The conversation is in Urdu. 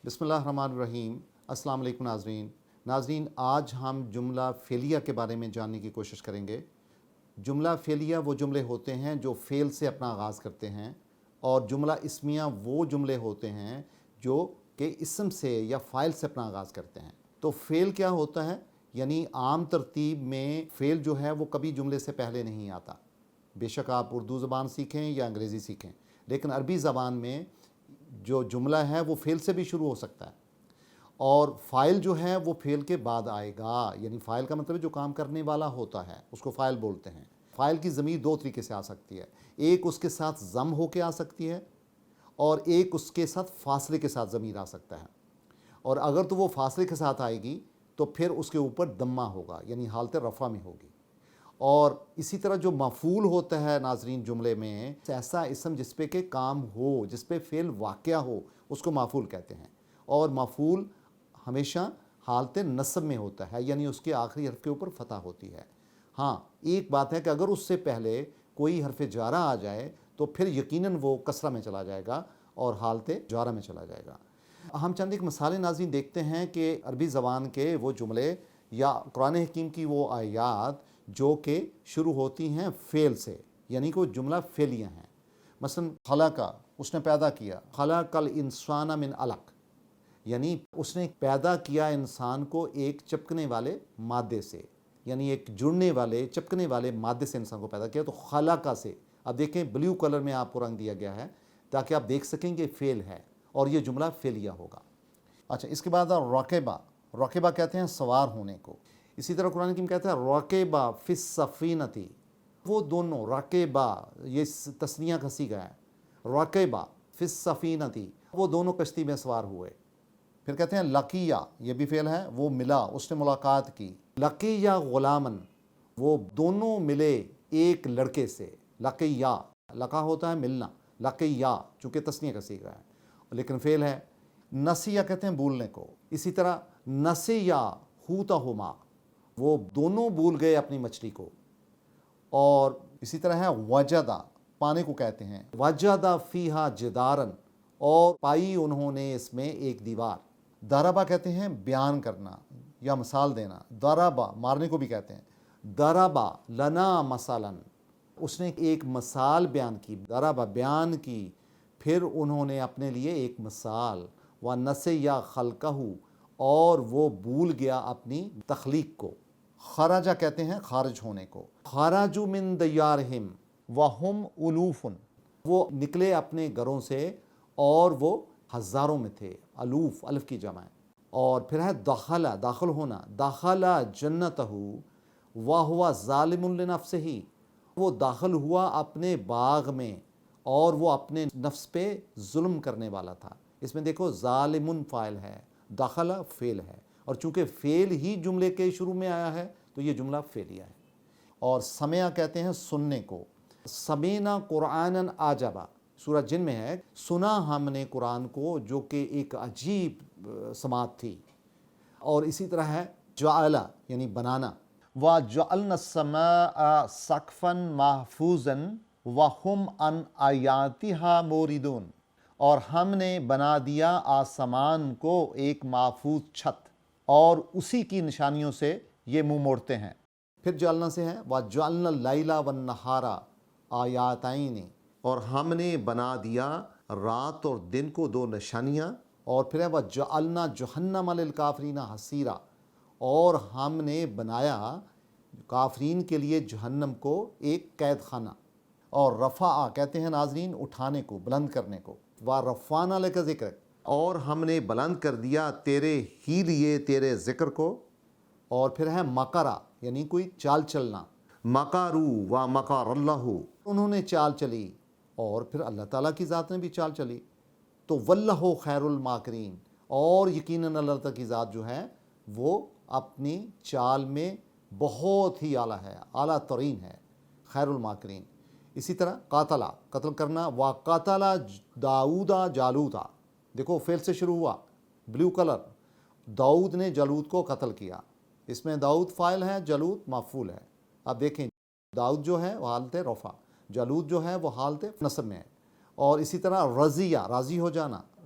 بسم اللہ الرحمن الرحیم۔ السلام علیکم ناظرین، آج ہم جملہ فعلیہ کے بارے میں جاننے کی کوشش کریں گے۔ جملہ فعلیہ وہ جملے ہوتے ہیں جو فعل سے اپنا آغاز کرتے ہیں، اور جملہ اسمیہ وہ جملے ہوتے ہیں جو کہ اسم سے یا فاعل سے اپنا آغاز کرتے ہیں۔ تو فعل کیا ہوتا ہے؟ یعنی عام ترتیب میں فعل جو ہے وہ کبھی جملے سے پہلے نہیں آتا، بے شک آپ اردو زبان سیکھیں یا انگریزی سیکھیں، لیکن عربی زبان میں جو جملہ ہے وہ فعل سے بھی شروع ہو سکتا ہے، اور فاعل جو ہے وہ فعل کے بعد آئے گا۔ یعنی فاعل کا مطلب ہے جو کام کرنے والا ہوتا ہے، اس کو فاعل بولتے ہیں۔ فاعل کی ضمیر دو طریقے سے آ سکتی ہے، ایک اس کے ساتھ ضم ہو کے آ سکتی ہے، اور ایک اس کے ساتھ فاصلے کے ساتھ ضمیر آ سکتا ہے۔ اور اگر تو وہ فاصلے کے ساتھ آئے گی تو پھر اس کے اوپر دمہ ہوگا، یعنی حالت رفع میں ہوگی۔ اور اسی طرح جو مفعول ہوتا ہے ناظرین جملے میں، ایسا اسم جس پہ کہ کام ہو، جس پہ فعل واقع ہو، اس کو مفعول کہتے ہیں۔ اور مفعول ہمیشہ حالت نصب میں ہوتا ہے، یعنی اس کے آخری حرف کے اوپر فتح ہوتی ہے۔ ہاں، ایک بات ہے کہ اگر اس سے پہلے کوئی حرف جارہ آ جائے تو پھر یقیناً وہ کسرہ میں چلا جائے گا اور حالت جارہ میں چلا جائے گا۔ ہم چند ایک مثالیں ناظرین دیکھتے ہیں کہ عربی زبان کے وہ جملے یا قرآن حکیم کی وہ آیات جو کہ شروع ہوتی ہیں فعل سے، یعنی کہ وہ جملہ فعلیہ ہیں۔ مثلا خلقہ، اس نے پیدا کیا، خلق الانسان من علق، یعنی اس نے پیدا کیا انسان کو ایک چپکنے والے مادے سے، یعنی ایک جڑنے والے چپکنے والے مادے سے انسان کو پیدا کیا، تو خلقہ سے۔ اب دیکھیں بلیو کلر میں آپ کو رنگ دیا گیا ہے تاکہ آپ دیکھ سکیں کہ فعل ہے اور یہ جملہ فعلیہ ہوگا۔ اچھا، اس کے بعد راکبہ، راکبہ کہتے ہیں سوار ہونے کو۔ اسی طرح قرآن حکیم کہتا ہے راکبہ فی السفینۃ، وہ دونوں راکبہ، یہ تثنیہ کا صیغہ ہے، راکبہ فی السفینۃ، وہ دونوں کشتی میں سوار ہوئے۔ پھر کہتے ہیں لقیہ، یہ بھی فعل ہے، وہ ملا، اس نے ملاقات کی۔ لقیہ غلامن، وہ دونوں ملے ایک لڑکے سے۔ لقیہ، لقا ہوتا ہے ملنا، لقیہ چونکہ تثنیہ کا صیغہ ہے لیکن فعل ہے۔ نسیہ کہتے ہیں بھولنے کو۔ اسی طرح نسیہ حوتہما، وہ دونوں بھول گئے اپنی مچھلی کو۔ اور اسی طرح ہے وجدہ، پانے کو کہتے ہیں، وجدہ فیہا جدارن، اور پائی انہوں نے اس میں ایک دیوار۔ ضربہ کہتے ہیں بیان کرنا یا مثال دینا، ضربہ مارنے کو بھی کہتے ہیں۔ ضربہ لنا مثلا، اس نے ایک مثال بیان کی، ضربہ بیان کی، پھر انہوں نے اپنے لیے ایک مثال۔ وَنَسِیَ خَلْقَهُ، اور وہ بھول گیا اپنی تخلیق کو۔ خرجہ کہتے ہیں خارج ہونے کو۔ خرجوا من دیارہم وہم الوف، وہ نکلے اپنے گھروں سے اور وہ ہزاروں میں تھے، الوف الف کی جمع ہے۔ اور پھر ہے دخل، داخل ہونا، دخل جنتہ وہو ظالم لنفسہ، وہ داخل ہوا اپنے باغ میں اور وہ اپنے نفس پہ ظلم کرنے والا تھا۔ اس میں دیکھو ظالم فاعل ہے، دخل فعل ہے، اور چونکہ فعل ہی جملے کے شروع میں آیا ہے تو یہ جملہ فعلیہ ہے۔ اور سمع کہتے ہیں سننے کو۔ سمینا قرآناً عجبا، سورہ جن میں ہے، سنا ہم نے قرآن کو جو کہ ایک عجیب سماعت تھی۔ اور اسی طرح ہے جعل، یعنی بنانا۔ وَجَعَلْنَا السَّمَاءَ سَقْفًا مَحْفُوظًا وَهُمْ عَنْ آیَاتِهَا مُورِدُونَ، اور ہم نے بنا دیا آسمان کو ایک محفوظ چھت، اور اسی کی نشانیوں سے یہ منہ موڑتے ہیں۔ پھر جعلنا سے ہے وَجَعَلْنَا اللَّيْلَ وَالنَّهَارَ آیَاتَيْنِ، اور ہم نے بنا دیا رات اور دن کو دو نشانیاں۔ اور پھر ہے وَجَعَلْنَا جَهَنَّمَ لِلْكَافِرِينَ حَصِيرًا، اور ہم نے بنایا کافرین کے لیے جہنم کو ایک قید خانہ۔ اور رفع کہتے ہیں ناظرین اٹھانے کو، بلند کرنے کو۔ وَرَفَعْنَا لَكَ ذِكْرَكَ، اور ہم نے بلند کر دیا تیرے ہی لیے تیرے ذکر کو۔ اور پھر ہے مکرہ، یعنی کوئی چال چلنا۔ مکروا وَمَكَرَ اللَّهُ، انہوں نے چال چلی اور پھر اللہ تعالیٰ کی ذات نے بھی چال چلی۔ تو وَاللَّهُ خَيْرُ الْمَاكِرِينَ، اور یقیناً اللہ تعالیٰ کی ذات جو ہے وہ اپنی چال میں بہت ہی اعلیٰ ہے، اعلیٰ ترین ہے، خیر الماکرین۔ اسی طرح قاتلہ، قتل کرنا۔ وَقَتَلَ دَاؤُدَ جالوتا، دیکھو فعل سے شروع ہوا، بلیو کلر، داؤد نے جالوت کو قتل کیا۔ اس میں داؤد فاعل ہے، جالوت مفعول ہے۔ اب دیکھیں داؤد جو ہے وہ حالت رفع، جالوت جو ہے وہ حالت نصب میں ہے۔ اور اسی طرح رضیہ، راضی ہو جانا،